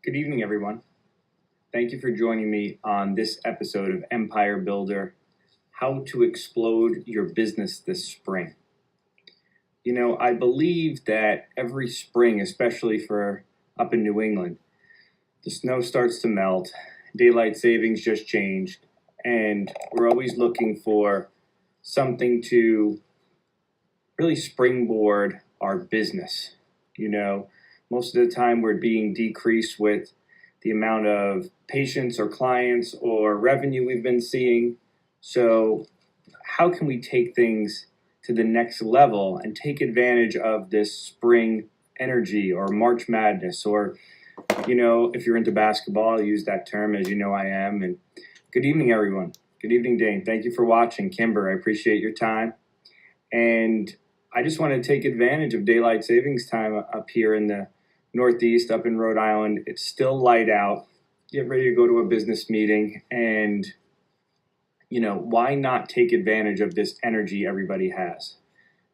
Good evening, everyone. Thank you for joining me on this episode of Empire Builder, How to Explode Your Business This Spring. You know, I believe that every spring, especially for up in New England, the snow starts to melt, daylight savings just changed, and we're always looking for something to really springboard our business. You know, most of the time we're being decreased with the amount of patients or clients or revenue we've been seeing. So how can we take things to the next level and take advantage of this spring energy or March Madness? Or, you know, if you're into basketball, I'll use that term, as you know I am. And good evening, everyone. Good evening, Dane. Thank you for watching. Kimber, I appreciate your time. And I just want to take advantage of daylight savings time up here in the Northeast, up in Rhode Island. It's still light out. Get ready to go to a business meeting, and you know, why not take advantage of this energy everybody has?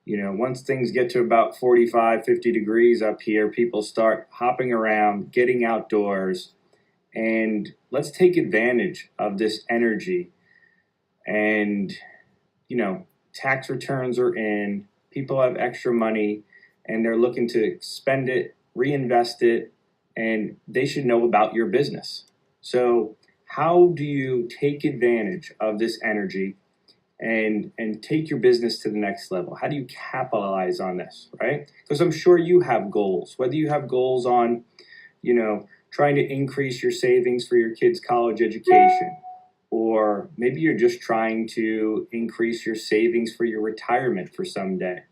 You know, once things get to about 45, 50 degrees up here, people start hopping around, getting outdoors, and let's take advantage of this energy. And you know, tax returns are in, people have extra money, and they're looking to spend it, reinvest it, and they should know about your business. So how do you take advantage of this energy and take your business to the next level? How do you capitalize on this, right? Because I'm sure you have goals, whether you have goals on, you know, trying to increase your savings for your kids' college education, or maybe you're just trying to increase your savings for your retirement for someday.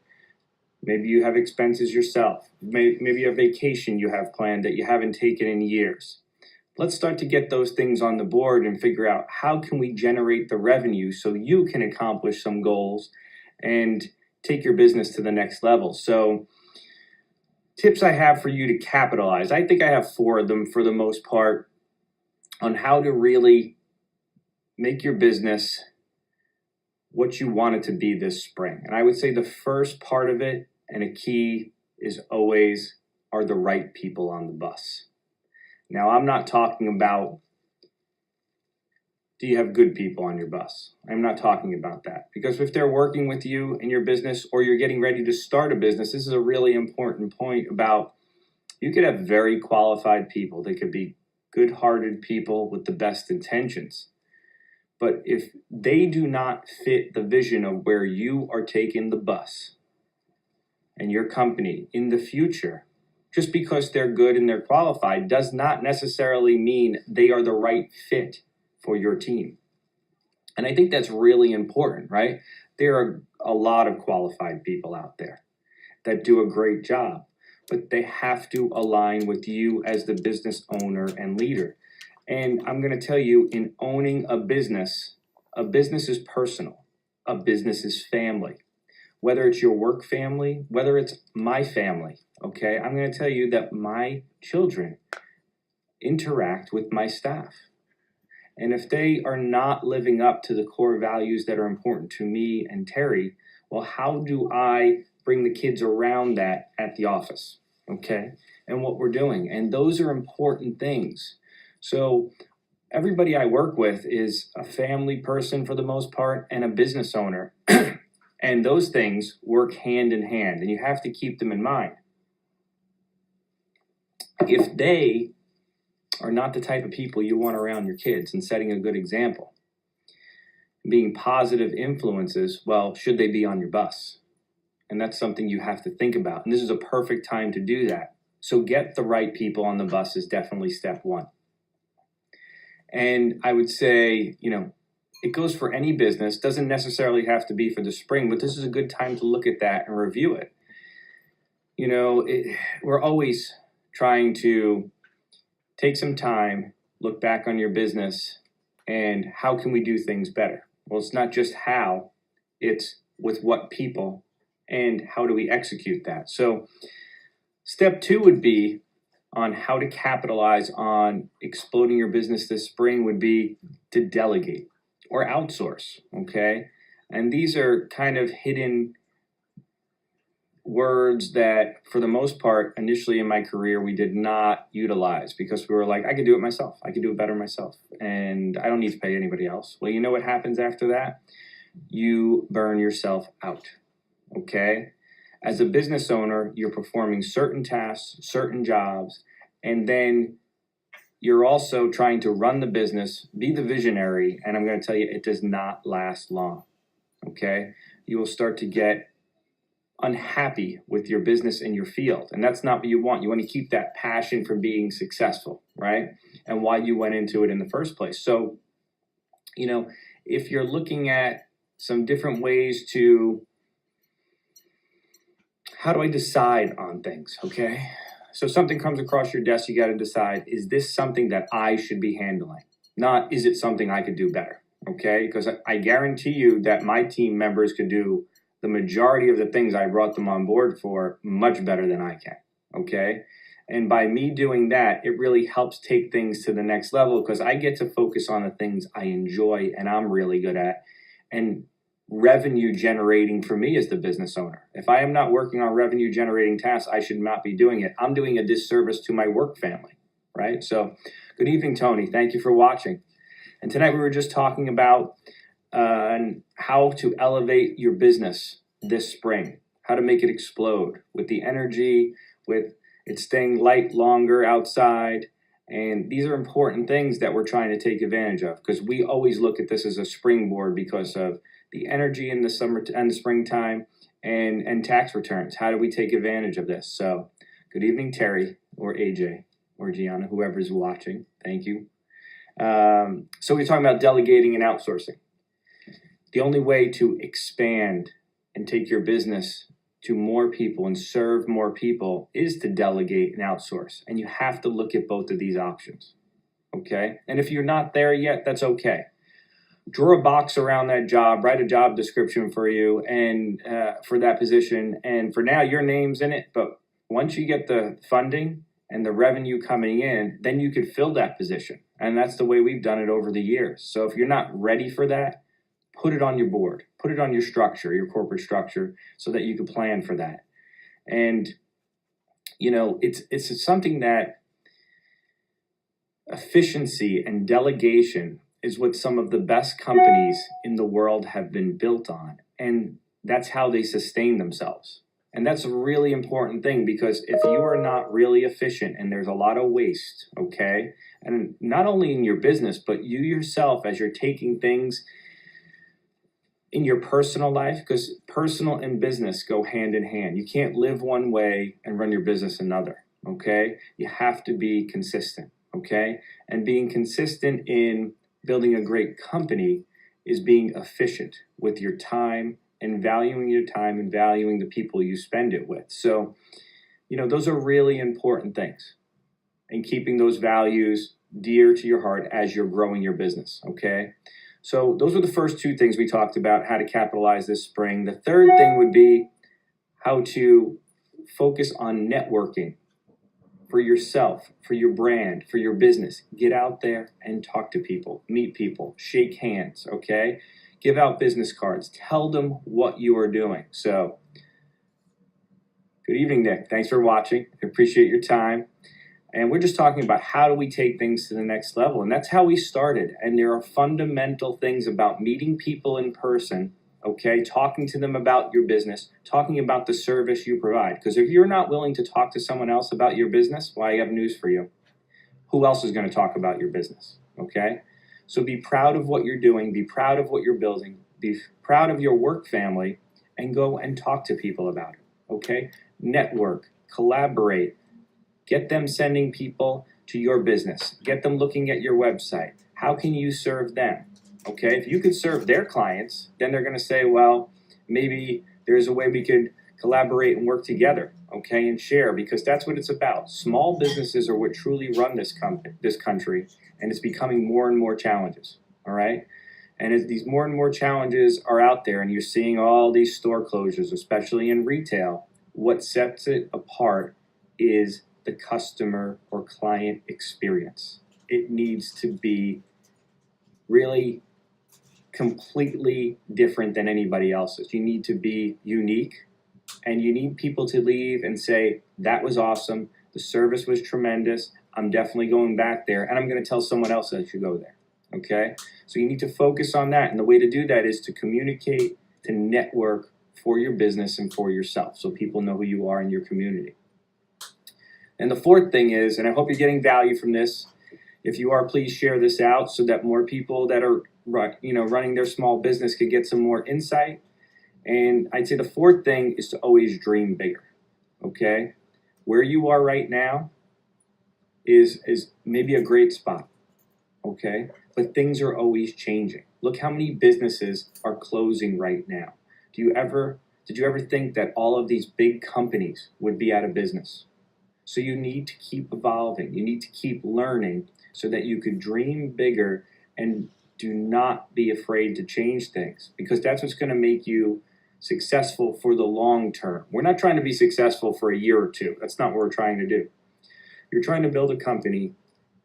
Maybe you have expenses yourself. Maybe you have vacation you have planned that you haven't taken in years. Let's start to get those things on the board and figure out how can we generate the revenue so you can accomplish some goals and take your business to the next level. So tips I have for you to capitalize. I think I have 4 of them for the most part on how to really make your business what you want it to be this spring. And I would say the first part of it and a key is always are the right people on the bus. Now, I'm not talking about do you have good people on your bus? I'm not talking about that, because if they're working with you in your business or you're getting ready to start a business, this is a really important point about you could have very qualified people. They could be good-hearted people with the best intentions. But if they do not fit the vision of where you are taking the bus and your company in the future, just because they're good and they're qualified does not necessarily mean they are the right fit for your team. And I think that's really important, right? There are a lot of qualified people out there that do a great job, but they have to align with you as the business owner and leader. And I'm going to tell you, in owning a business is personal. A business is family. Whether it's your work family, whether it's my family, okay? I'm going to tell you that my children interact with my staff. And if they are not living up to the core values that are important to me and Terry, well, how do I bring the kids around that at the office, okay? And what we're doing. And those are important things. So everybody I work with is a family person for the most part and a business owner. And those things work hand in hand, and you have to keep them in mind. If they are not the type of people you want around your kids and setting a good example, being positive influences, well, should they be on your bus? And that's something you have to think about. And this is a perfect time to do that. So get the right people on the bus is definitely step 1. And I would say, you know, it goes for any business, doesn't necessarily have to be for the spring, but this is a good time to look at that and review it. You know, we're always trying to take some time, look back on your business, and how can we do things better? Well, it's not just how, it's with what people, and how do we execute that? So step 2 would be on how to capitalize on exploding your business this spring would be to delegate or outsource, okay? And these are kind of hidden words that, for the most part, initially in my career, we did not utilize because we were like, I could do it myself. I could do it better myself. And I don't need to pay anybody else. Well, you know what happens after that? You burn yourself out. Okay? As a business owner, you're performing certain tasks, certain jobs, and then you're also trying to run the business, be the visionary, and I'm going to tell you, it does not last long. Okay? You will start to get unhappy with your business and your field. And that's not what you want. You want to keep that passion for being successful, right? And why you went into it in the first place. So, if you're looking at some different ways to, how do I decide on things? Okay. So something comes across your desk, you got to decide, is this something that I should be handling? Not, is it something I could do better? Okay. Because I guarantee you that my team members could do the majority of the things I brought them on board for much better than I can, okay? And by me doing that, it really helps take things to the next level because I get to focus on the things I enjoy and I'm really good at, and revenue generating for me as the business owner. If I am not working on revenue generating tasks, I should not be doing it. I'm doing a disservice to my work family, right? So good evening, Tony. Thank you for watching. And tonight we were just talking about and how to elevate your business this spring, how to make it explode with the energy, with it staying light longer outside. And these are important things that we're trying to take advantage of because we always look at this as a springboard because of the energy in the summer and the springtime and tax returns. How do we take advantage of this? So good evening, Terry or AJ or Gianna, whoever's watching. Thank you. So we're talking about delegating and outsourcing. The only way to expand and take your business to more people and serve more people is to delegate and outsource. And you have to look at both of these options, okay? And if you're not there yet, that's okay. Draw a box around that job, write a job description for you and for that position. And for now, your name's in it. But once you get the funding and the revenue coming in, then you could fill that position. And that's the way we've done it over the years. So if you're not ready for that, put it on your board, put it on your structure, your corporate structure, so that you can plan for that. And, it's something that efficiency and delegation is what some of the best companies in the world have been built on. And that's how they sustain themselves. And that's a really important thing because if you are not really efficient and there's a lot of waste, okay, and not only in your business, but you yourself as you're taking things in your personal life, because personal and business go hand in hand. You can't live one way and run your business another, okay? You have to be consistent, okay? And being consistent in building a great company is being efficient with your time and valuing your time and valuing the people you spend it with. So, those are really important things. And keeping those values dear to your heart as you're growing your business, okay? So those were the first two things we talked about, how to capitalize this spring. The third thing would be how to focus on networking for yourself, for your brand, for your business. Get out there and talk to people, meet people, shake hands, okay? Give out business cards. Tell them what you are doing. So good evening, Nick. Thanks for watching. I appreciate your time. And we're just talking about how do we take things to the next level. And that's how we started. And there are fundamental things about meeting people in person, okay, talking to them about your business, talking about the service you provide. Because if you're not willing to talk to someone else about your business, well, I have news for you. Who else is going to talk about your business, okay? So be proud of what you're doing. Be proud of what you're building. Be proud of your work family and go and talk to people about it, okay? Network, collaborate. Get them sending people to your business. Get them looking at your website. How can you serve them? Okay, if you could serve their clients, then they're going to say, well, maybe there's a way we could collaborate and work together, okay, and share, because that's what it's about. Small businesses are what truly run this country, and it's becoming more and more challenges, all right? And as these more and more challenges are out there and you're seeing all these store closures, especially in retail, what sets it apart is the customer or client experience. It needs to be really completely different than anybody else's. You need to be unique, And you need people to leave and say, that was awesome, the service was tremendous, I'm definitely going back there, and I'm going to tell someone else that you go there. Okay? So you need to focus on that. And the way to do that is to communicate, to network for your business and for yourself so people know who you are in your community. And the fourth thing is, and I hope you're getting value from this, if you are, please share this out so that more people that are running their small business could get some more insight. And I'd say the fourth thing is to always dream bigger. Okay? Where you are right now is maybe a great spot. Okay? But things are always changing. Look how many businesses are closing right now. Did you ever think that all of these big companies would be out of business? So you need to keep evolving. You need to keep learning so that you could dream bigger and do not be afraid to change things, because that's what's going to make you successful for the long term. We're not trying to be successful for a year or two. That's not what we're trying to do. You're trying to build a company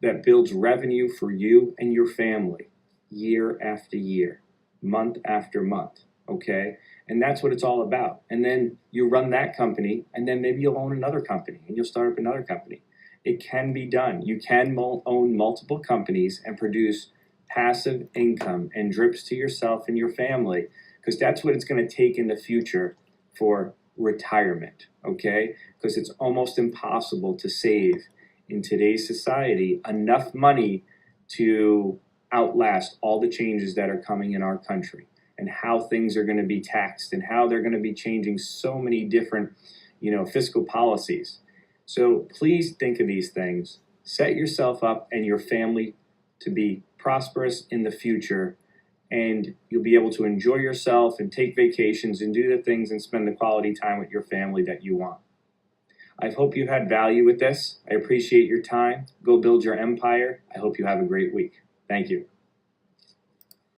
that builds revenue for you and your family year after year, month after month, okay? And that's what it's all about. And then you run that company, and then maybe you'll own another company, and you'll start up another company. It can be done. You can own multiple companies and produce passive income and drips to yourself and your family, because that's what it's going to take in the future for retirement, okay? Because it's almost impossible to save in today's society enough money to outlast all the changes that are coming in our country, and how things are going to be taxed, and how they're going to be changing so many different, fiscal policies. So please think of these things. Set yourself up and your family to be prosperous in the future, and you'll be able to enjoy yourself and take vacations and do the things and spend the quality time with your family that you want. I hope you've had value with this. I appreciate your time. Go build your empire. I hope you have a great week. Thank you.